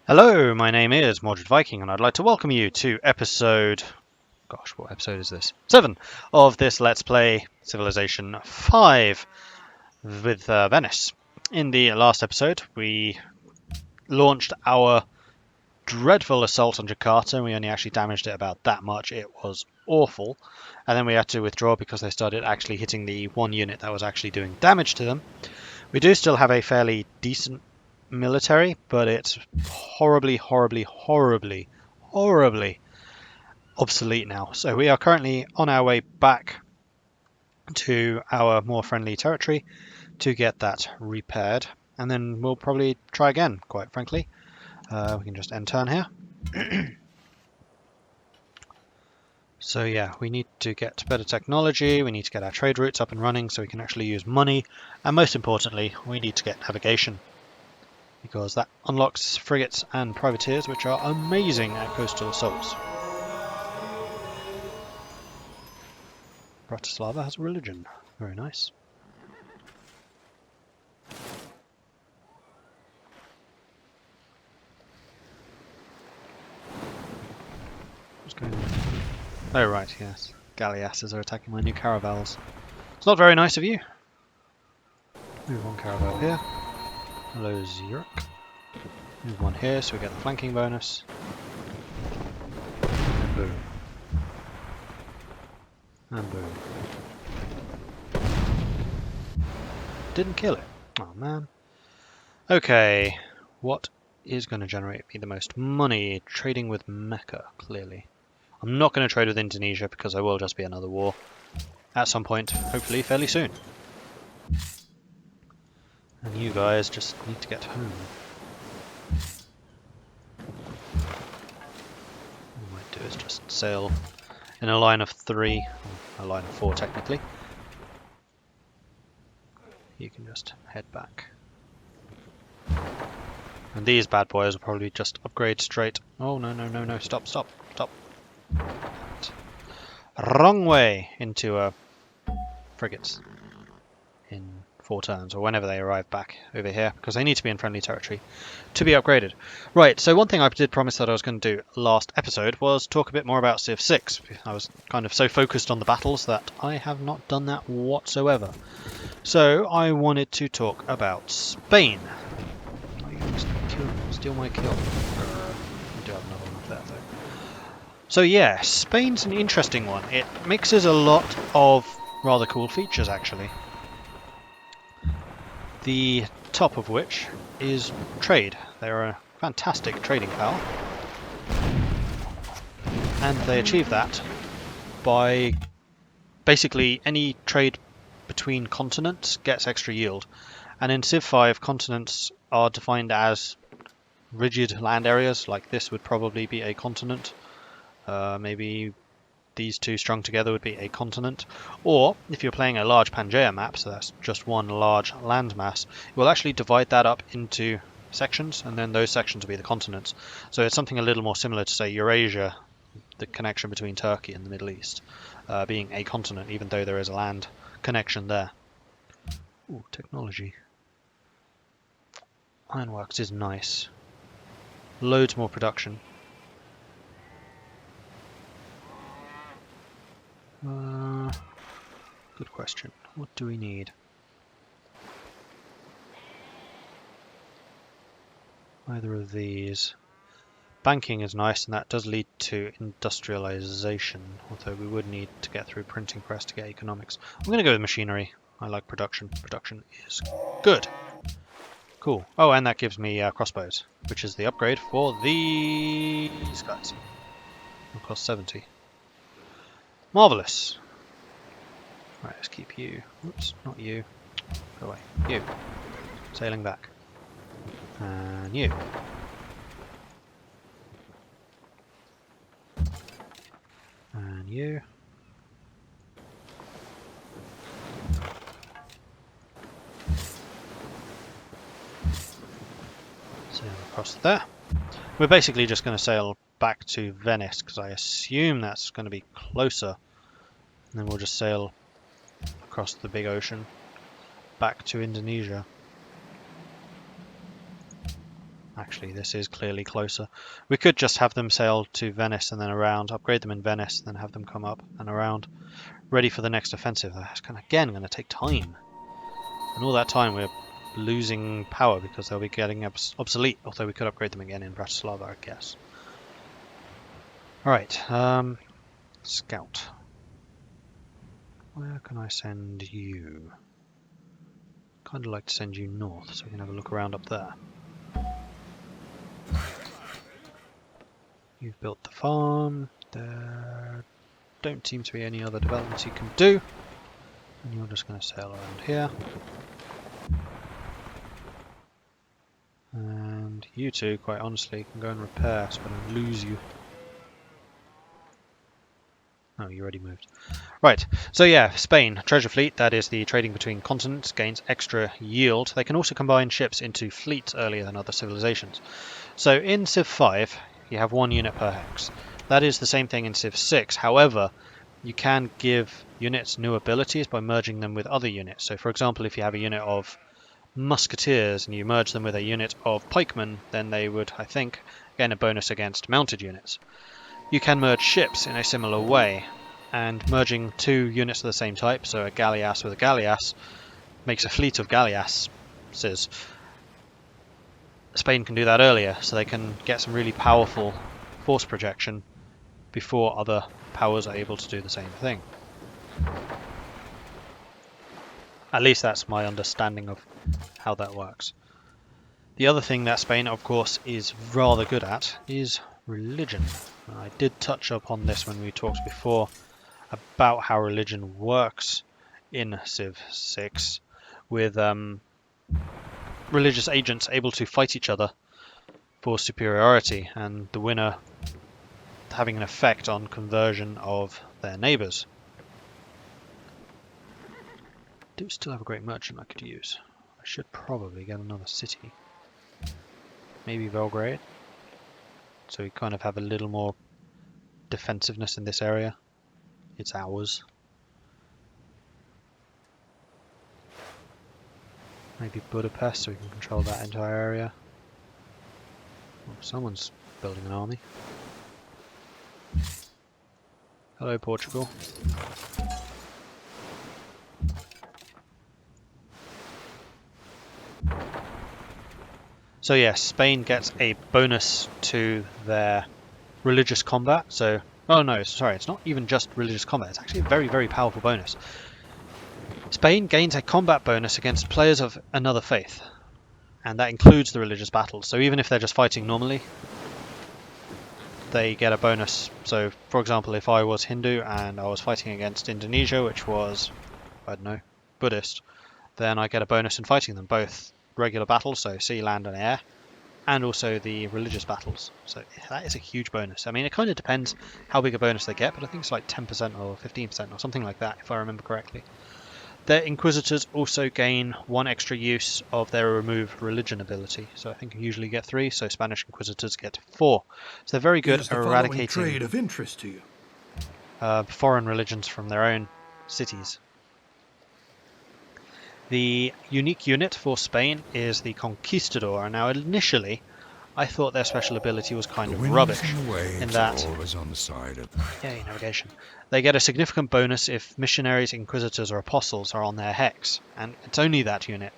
Hello, my name is Mordred Viking, and I'd like to welcome you to episode... Gosh, what episode is this? 7 of this Let's Play Civilization 5 with Venice. In the last episode, we launched our dreadful assault on Jakarta, and we only actually damaged it about that much. It was awful. And then we had to withdraw because they started actually hitting the one unit that was actually doing damage to them. We do still have a fairly decent military, but it's horribly obsolete now. So we are currently on our way back to our more friendly territory to get that repaired, and then we'll probably try again, quite frankly. We can just end turn here. So yeah, we need to get better technology, we need to get our trade routes up and running so we can actually use money, and most importantly, we need to get navigation, because that unlocks frigates and privateers, which are amazing at coastal assaults. Bratislava has a religion. Very nice. What's going on? Oh right, yes. Galleasses are attacking my new caravels. It's not very nice of you. Move one caravel here. Hello, Zurich. Move one here so we get the flanking bonus. And boom. And boom. Didn't kill it. Oh man. Okay, what is going to generate me the most money? Trading with Mecca, clearly. I'm not going to trade with Indonesia because there will just be another war at some point, hopefully fairly soon. And you guys just need to get home. What I might do is just sail in a line of 3, a line of 4 technically. You can just head back. And these bad boys will probably just upgrade straight. Oh no, stop. Wrong way into frigates in 4 turns, or whenever they arrive back over here, because they need to be in friendly territory to be upgraded. Right, so one thing I did promise that I was going to do last episode was talk a bit more about Civ 6. I was kind of so focused on the battles that I have not done that whatsoever. So I wanted to talk about Spain. Oh, you must steal my kill. I do have another one up there though. So yeah, Spain's an interesting one. It mixes a lot of rather cool features actually. The top of which is trade. They're a fantastic trading power. And they achieve that by basically any trade between continents gets extra yield. And in Civ 5, continents are defined as rigid land areas, like this would probably be a continent. Maybe these two strung together would be a continent. Or if you're playing a large Pangaea map, so that's just one large landmass, it will actually divide that up into sections, and then those sections will be the continents. So it's something a little more similar to, say, Eurasia, the connection between Turkey and the Middle East, being a continent, even though there is a land connection there. Ooh, technology. Ironworks is nice. Loads more production. Good question. What do we need? Either of these. Banking is nice, and that does lead to industrialization, although we would need to get through printing press to get economics. I'm going to go with machinery. I like production. Production is good. Cool. Oh, and that gives me crossbows, which is the upgrade for these guys. It'll cost 70. Marvellous. Right, let's keep you. Oops, not you. Go away. You. Sailing back. And you. And you. Sail across there. We're basically just going to sail back to Venice, because I assume that's going to be closer. And then we'll just sail across the big ocean back to Indonesia. Actually, this is clearly closer. We could just have them sail to Venice and then around, upgrade them in Venice, then have them come up and around, ready for the next offensive. That's again going to take time. And all that time we're losing power because they'll be getting obsolete, although we could upgrade them again in Bratislava, I guess. Alright, Scout. Where can I send you? Kind of like to send you north so we can have a look around up there. You've built the farm. There don't seem to be any other developments you can do. And you're just going to sail around here. And you two, quite honestly, can go and repair so I don't lose you. Oh, you already moved. Right, so yeah, Spain, treasure fleet, that is the trading between continents, gains extra yield. They can also combine ships into fleets earlier than other civilizations. So in Civ 5, you have 1 unit per hex. That is the same thing in Civ 6, however, you can give units new abilities by merging them with other units. So for example, if you have a unit of musketeers and you merge them with a unit of pikemen, then they would, I think, gain a bonus against mounted units. You can merge ships in a similar way, and merging 2 units of the same type, so a galleass with a galleass, makes a fleet of galleasses. Spain can do that earlier, so they can get some really powerful force projection before other powers are able to do the same thing. At least that's my understanding of how that works. The other thing that Spain, of course, is rather good at is religion. I did touch upon this when we talked before about how religion works in Civ 6 with religious agents able to fight each other for superiority and the winner having an effect on conversion of their neighbours. I do still have a great merchant I could use. I should probably get another city. Maybe Belgrade. So we kind of have a little more defensiveness in this area. It's ours. Maybe Budapest so we can control that entire area. Oh, someone's building an army. Hello, Portugal. So yes, Spain gets a bonus to their religious combat. So, oh no, sorry, it's not even just religious combat. It's actually a very, very powerful bonus. Spain gains a combat bonus against players of another faith, and that includes the religious battles. So even if they're just fighting normally, they get a bonus. So, for example, if I was Hindu and I was fighting against Indonesia, which was, I don't know, Buddhist, then I get a bonus in fighting them, both regular battles, so sea, land and air, and also the religious battles. So that is a huge bonus. I mean, it kind of depends how big a bonus they get, but I think it's like 10% or 15% or something like that, if I remember correctly. Their Inquisitors also gain 1 extra use of their remove religion ability. So I think you usually get 3, so Spanish Inquisitors get 4. So they're very good at eradicating trade of interest to you? Foreign religions from their own cities. The unique unit for Spain is the Conquistador. Now, initially, I thought their special ability was kind of rubbish in that, always on the side of yay, navigation, they get a significant bonus if missionaries, inquisitors, or apostles are on their hex, and it's only that unit.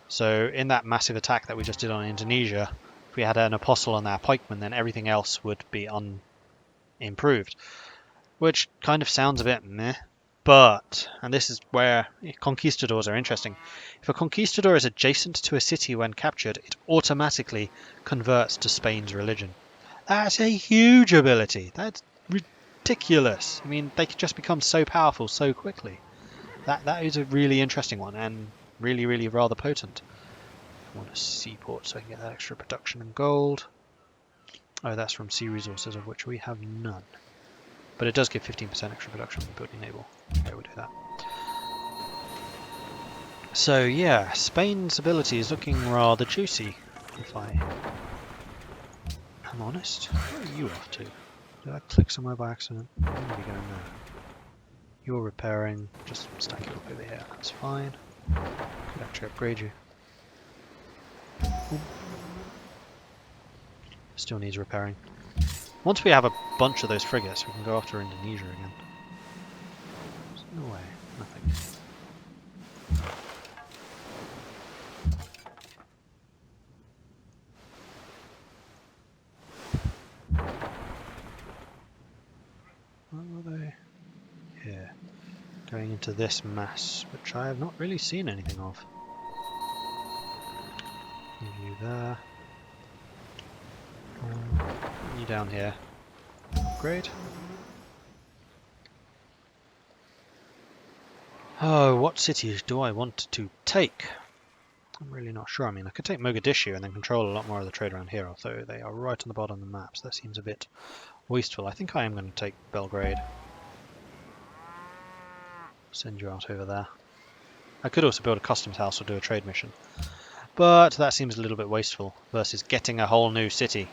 So in that massive attack that we just did on Indonesia, if we had an apostle on our pikeman, then everything else would be unimproved, which kind of sounds a bit meh. But, and this is where conquistadors are interesting, if a conquistador is adjacent to a city when captured, it automatically converts to Spain's religion. That's a huge ability. That's ridiculous. I mean, they could just become so powerful so quickly. That is a really interesting one and really, really rather potent. I want a seaport so I can get that extra production and gold. Oh, that's from sea resources, of which we have none. But it does give 15% extra production when building naval. Okay, we'll do that. So yeah, Spain's ability is looking rather juicy, if I am honest. Where are you off to? Did I click somewhere by accident? I'm going to be going there. You're repairing, just stack it up over here, that's fine. Could actually upgrade you. Ooh. Still needs repairing. Once we have a bunch of those frigates, we can go after Indonesia again. There's no way. Nothing. Where were they? Here. Going into this mass, which I have not really seen anything of. You there. You down here. Great. Oh, what cities do I want to take? I'm really not sure. I mean, I could take Mogadishu and then control a lot more of the trade around here, although they are right on the bottom of the maps. That seems a bit wasteful. I think I am going to take Belgrade. Send you out over there. I could also build a customs house or do a trade mission, but that seems a little bit wasteful versus getting a whole new city.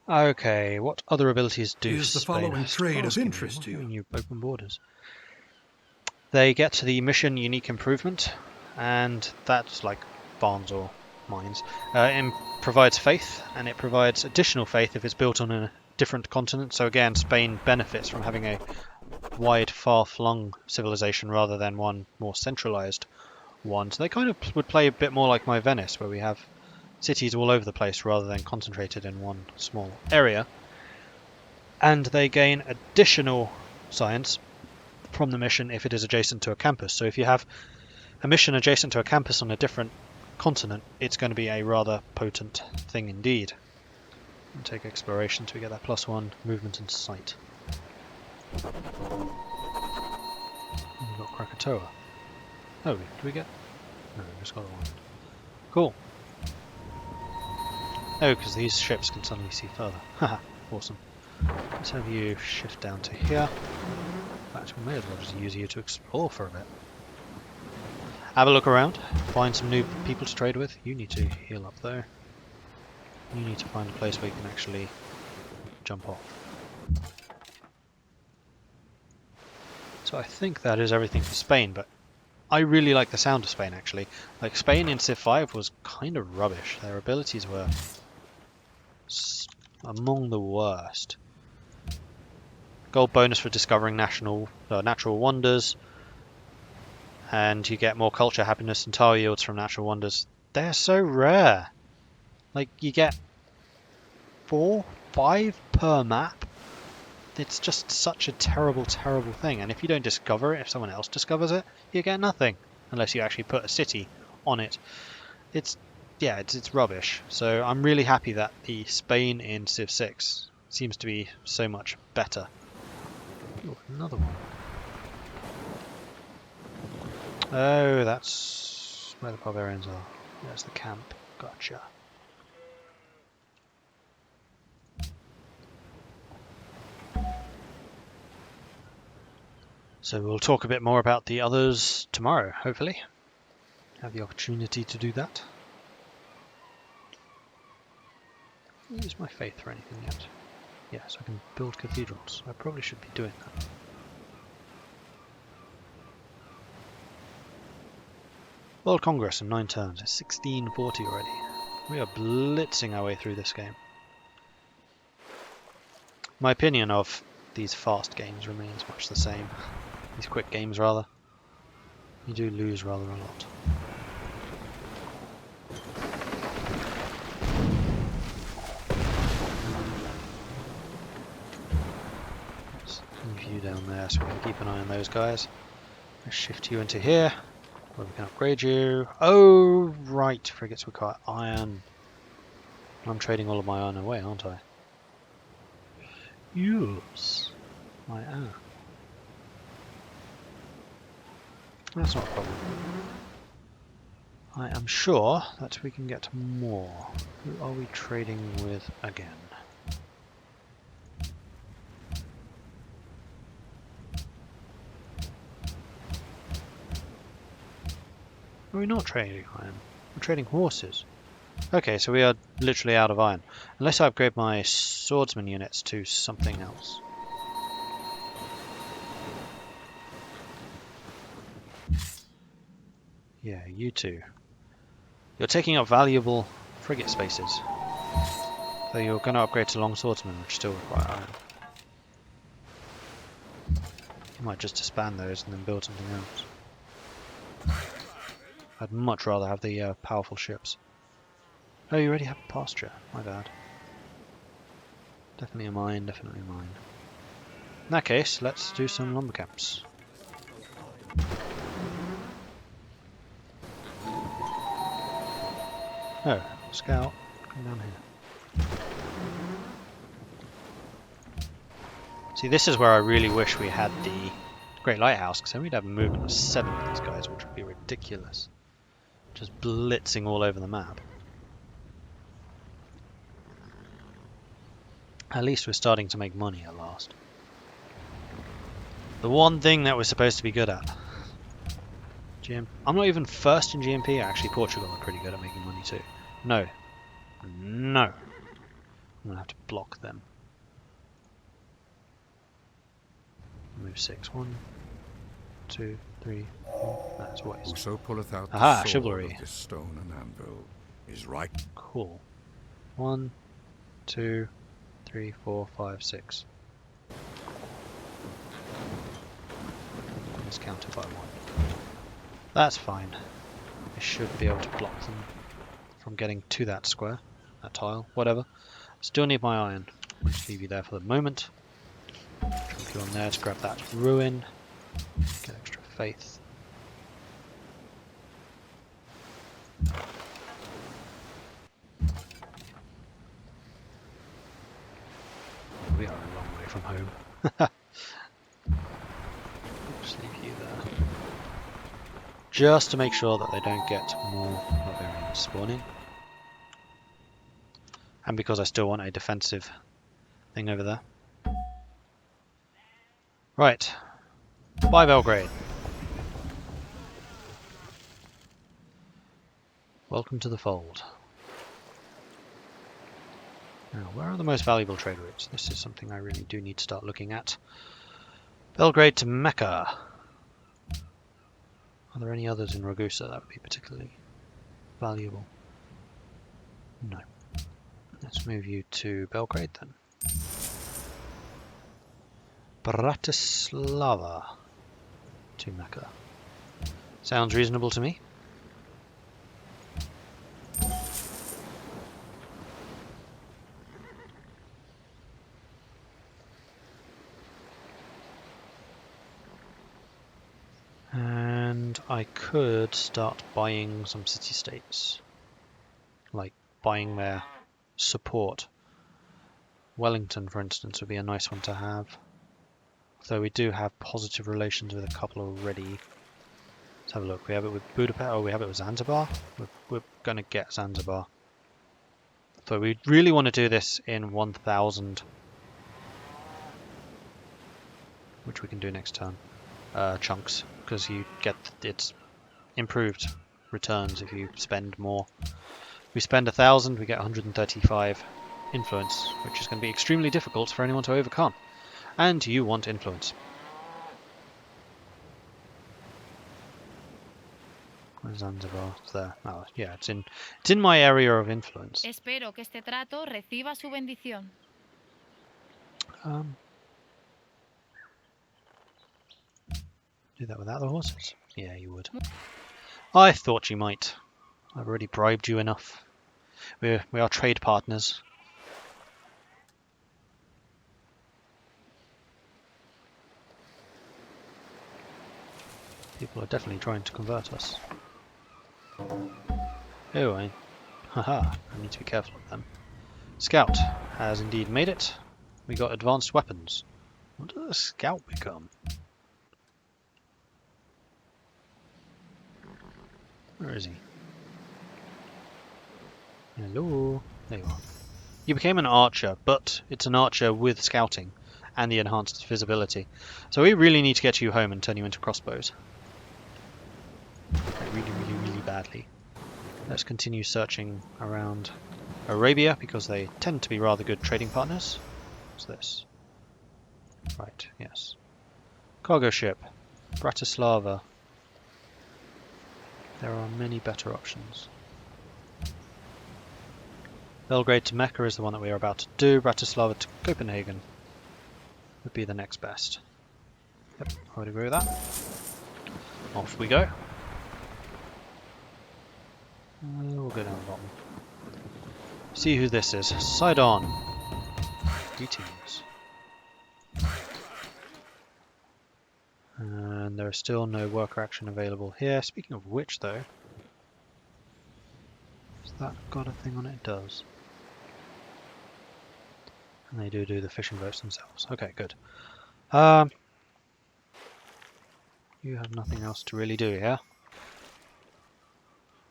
Okay, what other abilities do Is the Spain following has to trade of ask me? interest Why to you? don't you open borders? They get to the mission unique improvement, and that's like barns or mines. It provides faith, and it provides additional faith if it's built on a different continent. So again, Spain benefits from having a wide, far-flung civilization rather than one more centralized one. So they kind of would play a bit more like my Venice, where we have cities all over the place rather than concentrated in one small area. And they gain additional science from the mission if it is adjacent to a campus. So if you have a mission adjacent to a campus on a different continent, it's going to be a rather potent thing indeed. And take exploration so we get that +1 movement and sight. And we've got Krakatoa. Oh, do we get? No, we just got the one. Cool. Oh, because these ships can suddenly see further. Haha, awesome. Let's have you shift down to here. In fact, we may as well just use you to explore for a bit. Have a look around, find some new people to trade with. You need to heal up though. You need to find a place where you can actually jump off. So I think that is everything for Spain, but I really like the sound of Spain actually. Like Spain in Civ 5 was kind of rubbish. Their abilities were among the worst. Gold bonus for discovering natural wonders, and you get more culture, happiness, and tile yields from natural wonders. They're so rare. Like you get 4, 5 per map. It's just such a terrible, terrible thing. And if you don't discover it, if someone else discovers it, you get nothing unless you actually put a city on it. It's rubbish. So I'm really happy that the Spain in Civ 6 seems to be so much better. Ooh, another one. Oh, that's where the barbarians are. There's the camp. Gotcha. So we'll talk a bit more about the others tomorrow, hopefully. Have the opportunity to do that. Use my faith for anything yet? Yes, I can build cathedrals. I probably should be doing that. World Congress in 9 turns. It's 1640 already. We are blitzing our way through this game. My opinion of these fast games remains much the same. These quick games, rather. You do lose rather a lot. Let's move you down there so we can keep an eye on those guys. Let's shift you into here, where we can upgrade you. Oh, right, frigates require iron. I'm trading all of my iron away, aren't I? Yes, I am. That's not a problem. I am sure that we can get more. Who are we trading with again? Are we not trading iron? We're trading horses. Okay, so we are literally out of iron. Unless I upgrade my swordsman units to something else. Yeah, you two. You're taking up valuable frigate spaces. So you're going to upgrade to longswordsmen, which still require iron. You might just disband those and then build something else. I'd much rather have the powerful ships. Oh, you already have a pasture. My bad. Definitely a mine, definitely a mine. In that case, let's do some lumber camps. Oh, scout, come down here. See, this is where I really wish we had the Great Lighthouse, because then we'd have a movement of 7 of these guys, which would be ridiculous. Just blitzing all over the map. At least we're starting to make money at last. The one thing that we're supposed to be good at. I'm not even first in GMP. Actually, Portugal are pretty good at making money too. No. No. I'm going to have to block them. Move 6. 1, 2, 3, 4. That's waste. Whoso pulleth out Aha, the sword chivalry. of this stone and anvil is right. Cool. 1, 2, 3, 4, 5, 6. Let's counter by 1. That's fine. I should be able to block them from getting to that square, that tile, whatever. Still need my iron. I'll just leave you there for the moment. Jump you on there to grab that ruin. Get extra faith. We are a long way from home. Just leave you there. Just to make sure that they don't get more barbarians spawning. And because I still want a defensive thing over there. Right. Bye, Belgrade. Welcome to the fold. Now, where are the most valuable trade routes? This is something I really do need to start looking at. Belgrade to Mecca. Are there any others in Ragusa that would be particularly valuable? No. Let's move you to Belgrade then. Bratislava to Mecca. Sounds reasonable to me. And I could start buying some city-states. Like buying their support. Wellington, for instance, would be a nice one to have. Though we do have positive relations with a couple already. Let's have a look. We have it with Budapest. Oh, we have it with Zanzibar. We're going to get Zanzibar. So we really want to do this in 1,000. Which we can do next turn. Chunks. Because you get its improved returns if you spend more. We spend 1,000, we get 135 influence, which is going to be extremely difficult for anyone to overcome. And you want influence. Where's Zanzibar? It's there. Oh, yeah, it's in my area of influence. Espero que este trato reciba su bendición. Do that without the horses? Yeah, you would. I thought you might. I've already bribed you enough. We are trade partners. People are definitely trying to convert us. Oh, haha, I need to be careful of them. Scout has indeed made it. We got advanced weapons. What does a scout become? Where is he? Hello. There you are. You became an archer, but it's an archer with scouting and the enhanced visibility. So we really need to get you home and turn you into crossbows. Really, really, really badly. Let's continue searching around Arabia because they tend to be rather good trading partners. What's this? Right, yes. Cargo ship. Bratislava. There are many better options. Belgrade to Mecca is the one that we are about to do. Bratislava to Copenhagen would be the next best. Yep, I would agree with that. Off we go. We'll go down the bottom. See who this is. Sidon. Greetings. And there is still no worker action available here. Speaking of which, though, has that got a thing on it? It does. And they do the fishing boats themselves. Okay, good. You have nothing else to really do here.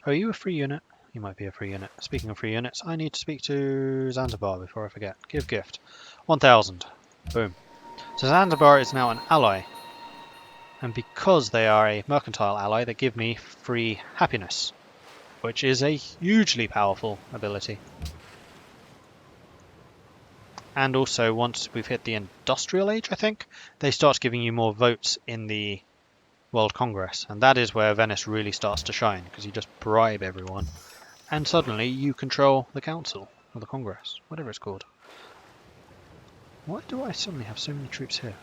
Are you a free unit? You might be a free unit. Speaking of free units, I need to speak to Zanzibar before I forget. Give gift. 1,000. Boom. So Zanzibar is now an ally. And because they are a mercantile ally, they give me free happiness, which is a hugely powerful ability. And also, once we've hit the industrial age, I think, they start giving you more votes in the World Congress. And that is where Venice really starts to shine, because you just bribe everyone. And suddenly you control the council, or the Congress, whatever it's called. Why do I suddenly have so many troops here?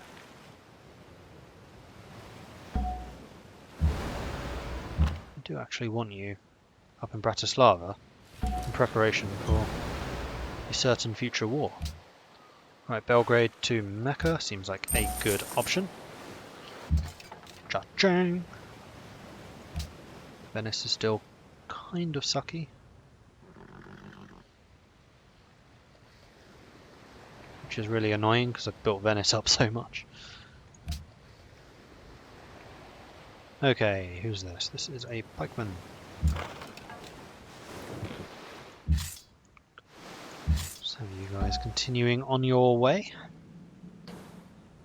I do actually want you up in Bratislava in preparation for a certain future war. Right, Belgrade to Mecca seems like a good option. Cha-ching! Venice is still kind of sucky. Which is really annoying because I've built Venice up so much. Okay, who's this? This is a pikeman. So you guys continuing on your way.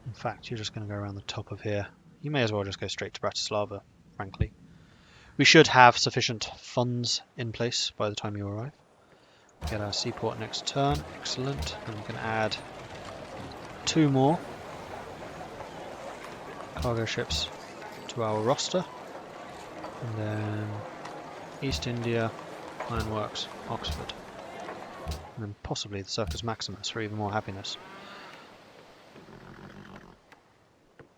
In fact, you're just going to go around the top of here. You may as well just go straight to Bratislava, frankly. We should have sufficient funds in place by the time you arrive. Get our seaport next turn. Excellent. And we can add 2 more cargo ships to our roster. And then East India, Ironworks, Oxford. And then possibly the Circus Maximus for even more happiness.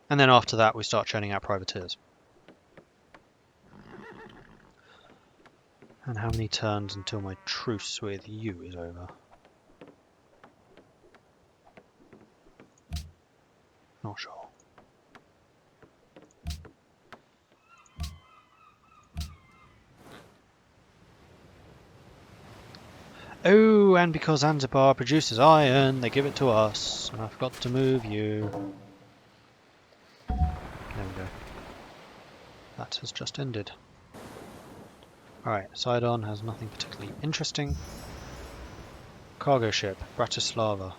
And then after that we start churning out privateers. And how many turns until my truce with you is over? Not sure. Oh, and because Zanzibar produces iron, they give it to us. And I forgot to move you. There we go. That has just ended. Alright, Sidon has nothing particularly interesting. Cargo ship, Bratislava.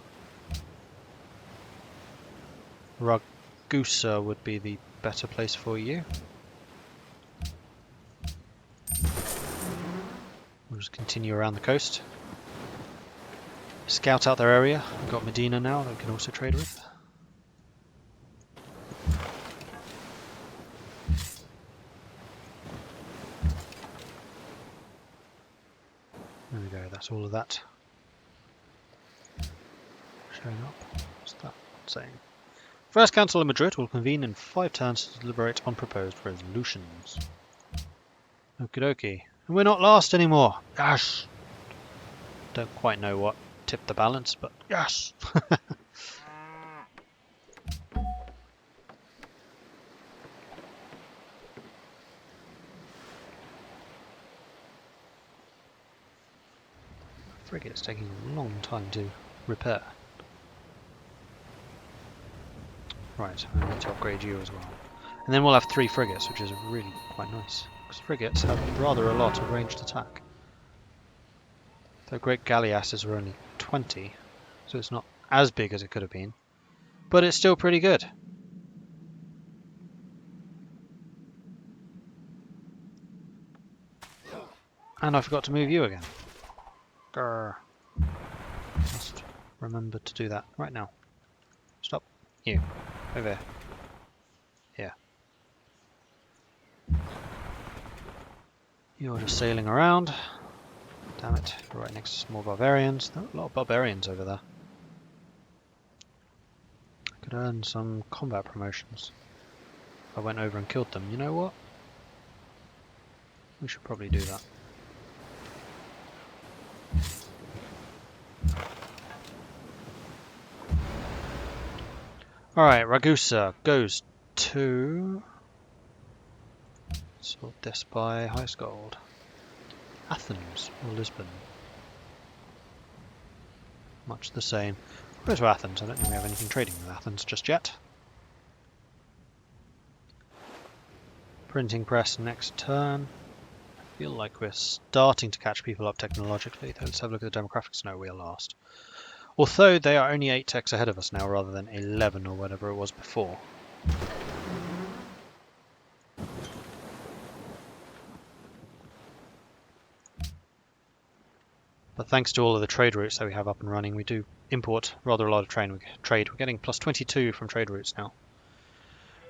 Ragusa would be the better place for you. We'll just continue around the coast. Scout out their area. We've got Medina now that we can also trade with. There we go, that's all of that showing up. What's that saying? First Council of Madrid will convene in 5 turns to deliberate on proposed resolutions. Okie dokie. And we're not last anymore! Yes! Don't quite know what tipped the balance, but yes! Frigate's taking a long time to repair. Right, I need to upgrade you as well. And then we'll have 3 frigates, which is really quite nice. Because frigates have rather a lot of ranged attack. Though great galleasses are only 20, so it's not as big as it could have been. But it's still pretty good. And I forgot to move you again. Grr. Must remember to do that right now. Stop. You. Over here. You're just sailing around. Damn it, you're right next to some more barbarians. There are a lot of barbarians over there. I could earn some combat promotions if I went over and killed them. You know what? We should probably do that. Alright, Ragusa goes to... sort this by highest gold. Athens or Lisbon? Much the same. We'll go to Athens. I don't think we have anything trading with Athens just yet. Printing press next turn. I feel like we're starting to catch people up technologically. Let's have a look at the demographics. No, we are last. Although they are only 8 techs ahead of us now rather than 11 or whatever it was before. But thanks to all of the trade routes that we have up and running, we do import rather a lot of trade. We're getting plus 22 from trade routes now,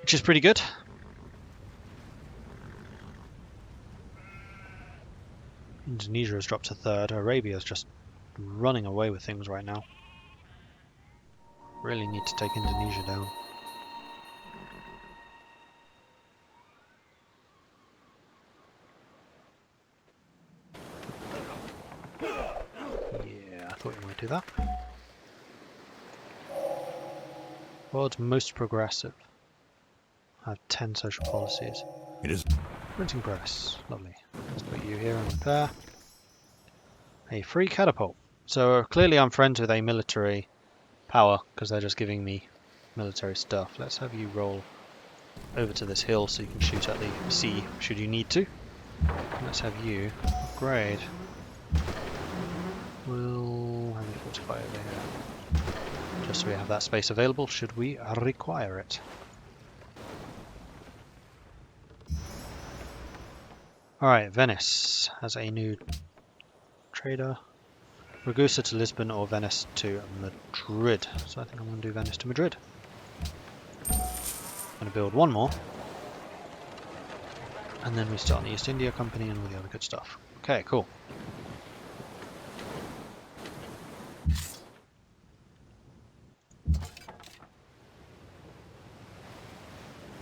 which is pretty good. Indonesia has dropped to 3rd. Arabia is just running away with things right now. Really need to take Indonesia down. Yeah, I thought you might do that. World's most progressive. I have 10 social policies. It is. Printing press. Lovely. Let's put you here and there. A free catapult. So clearly I'm friends with a military power because they're just giving me military stuff. Let's have you roll over to this hill so you can shoot at the sea should you need to. Let's have you upgrade. We'll have you fortify over here. Just so we have that space available should we require it. Alright, Venice has a new trader. Ragusa to Lisbon or Venice to Madrid. So I think I'm going to do Venice to Madrid. I'm going to build one more. And then we start the East India Company and all the other good stuff. Okay, cool.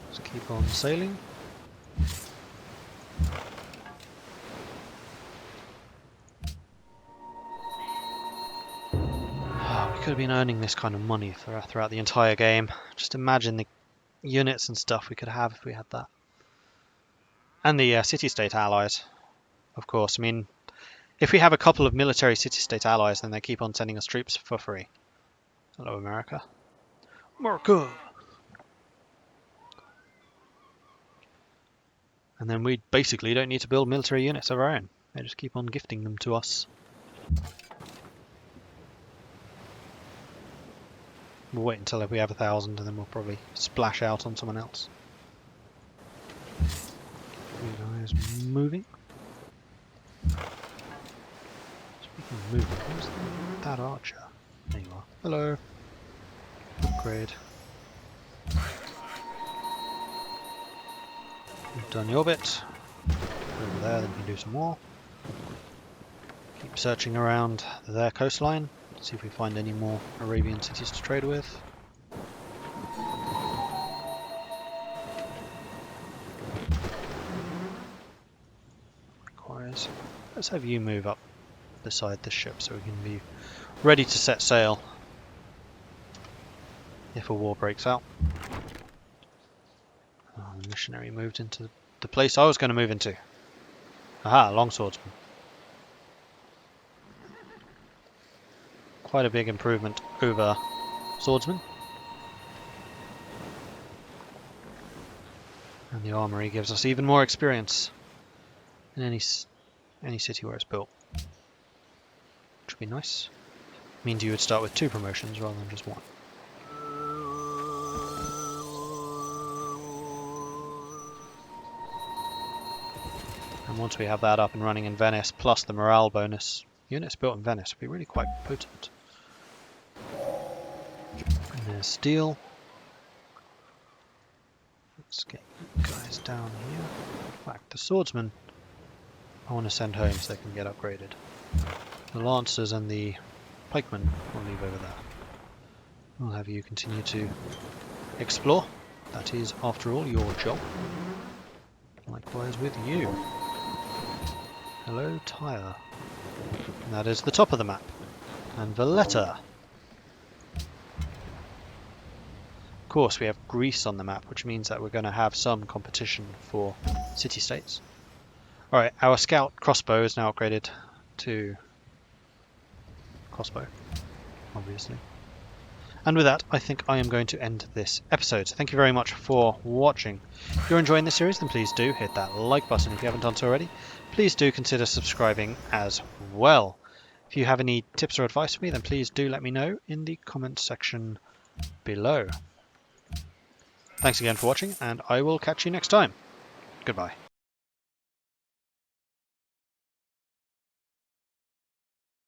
Let's keep on sailing. We could have been earning this kind of money throughout the entire game. Just imagine the units and stuff we could have if we had that. And the city-state allies, of course. I mean, if we have a couple of military city-state allies, then they keep on sending us troops for free. Hello, America. America! And then we basically don't need to build military units of our own. They just keep on gifting them to us. We'll wait until we have 1,000 and then we'll probably splash out on someone else. You guys moving? Speaking of moving, where's that archer? There you are. Hello. Upgrade. You've done your bit. Over there, then you can do some more. Keep searching around their coastline. See if we find any more Arabian cities to trade with. Requires. Let's have you move up beside the ship so we can be ready to set sail if a war breaks out. Oh, the missionary moved into the place I was going to move into. Aha, longswordsman. Quite a big improvement over swordsman. And the armory gives us even more experience in any city where it's built. Which would be nice. Means you would start with 2 promotions rather than just 1. And once we have that up and running in Venice, plus the morale bonus, units built in Venice would be really quite potent. And there's steel. Let's get you guys down here. In fact, the swordsmen I want to send home so they can get upgraded. The Lancers and the Pikemen will leave over there. We'll have you continue to explore. That is, after all, your job. Likewise with you. Hello, Tyre. And that is the top of the map. And Valletta. Of course, we have Greece on the map, which means that we're going to have some competition for city-states. Alright, our scout crossbow is now upgraded to crossbow, obviously. And with that, I think I am going to end this episode. Thank you very much for watching. If you're enjoying this series, then please do hit that like button. If you haven't done so already, please do consider subscribing as well. If you have any tips or advice for me, then please do let me know in the comments section below. Thanks again for watching, and I will catch you next time. Goodbye.